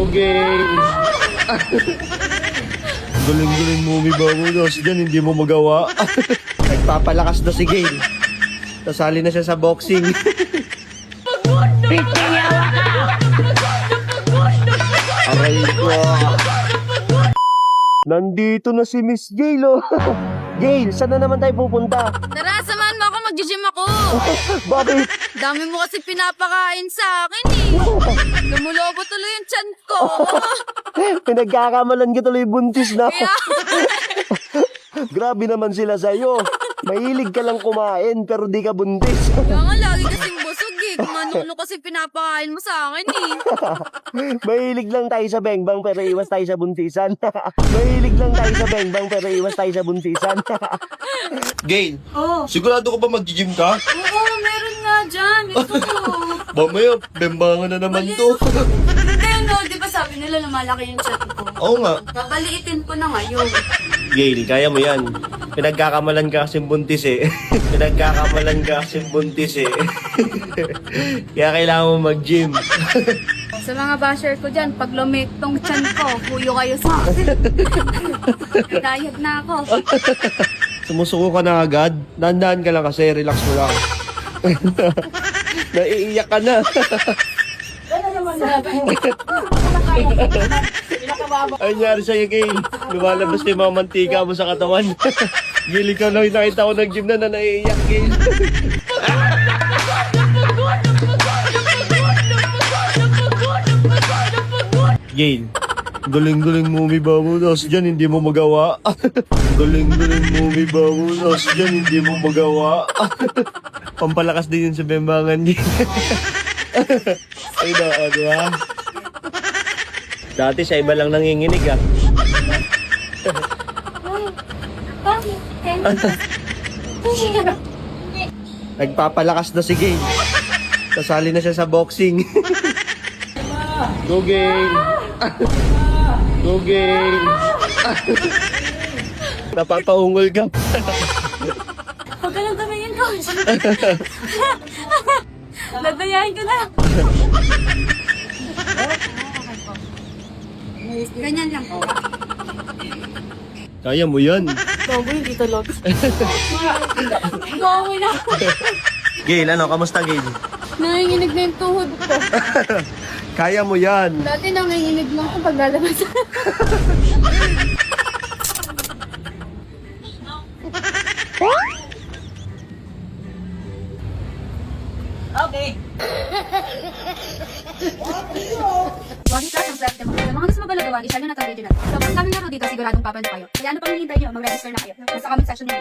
Go game! Galing-galing mo, may babulos. Diyan, hindi mo magawa. Nagpapalakas na si Gail. Nasali na siya sa boxing. Aray ko. Nandito na si Miss Gail, oh. Gail, saan na naman tayo pupunta? Tara, samahan mo ako, mag-gym ako. Bakit? Dami mo kasi pinapakain sa akin eh. Lumulobo tuloy yung tiyan ko. Pinagkakamalan ka tuloy buntis na. Kaya, Grabe naman sila sa'yo. Mahilig ka lang kumain pero di ka buntis. kaya nga lagi kasing busog eh. Kung ano kasi pinapakain mo sa akin eh. Mahilig lang tayo sa bengbang pero iwas tayo sa buntisan. Mahilig lang tayo sa bengbang pero iwas tayo sa buntisan. Gail, Oo. sigurado ka ba mag-gym ka? Oo, meron nga dyan. Ito ko. Mamaya, bembangan na naman to. Hindi no, di ba sabi nila lumalaki yung chat ko? Oo nga. Babaliitin ko na ngayon. Gail, kaya mo yan. Pinagkakamalan ka kasing buntis eh. Pinagkakamalan ka kasing buntis eh. Kaya kailangan mo mag-gym. Sa mga basher ko dyan, pag lumiktong chan ko, huyo kayo sa akin. Nagdayag na ako. Sumusuko ka na agad. Dahan-dahan ka lang kasi, relax mo lang. Naiiyak ka na. Ay, nangyari sa'yo, Gail. Lumalabas na yung mga mantika mo sa katawan. Gail, ikaw lang yung nakita ko ng gym na naiiyak, Gail. Gail, galing-galing mo may babulas. Diyan, hindi mo magawa. Galing-galing mo may babulas. Diyan, hindi mo magawa. Pampalakas din yun sa bembangan, Gail. Ay, di ba? Dati sa iba lang nanginginig, ah. Nagpapalakas na si Gail. Kasali na siya sa boxing. Go Gail! Go Gail! Napapaungol ka. Huwag ka lang tumingin, coach. Nagdayahin ko na. Ganyan lang. Kaya mo yan. Gago, hindi talaga. Gago na. Gail, ano? Kamusta, Gail? Nanginginig na yung tuhod ko. Kaya mo yan. Dati nanginginig lang ako pag lalabas. Okay. Wagi class ang swerte mo. Sa mga gusto mabalagawa, isa nyo na itong video na. So, pag kami laro dito, siguradong papalo kayo. Kaya ano pang hinihintay nyo? Mag-register na kayo. Nasa comment section nyo.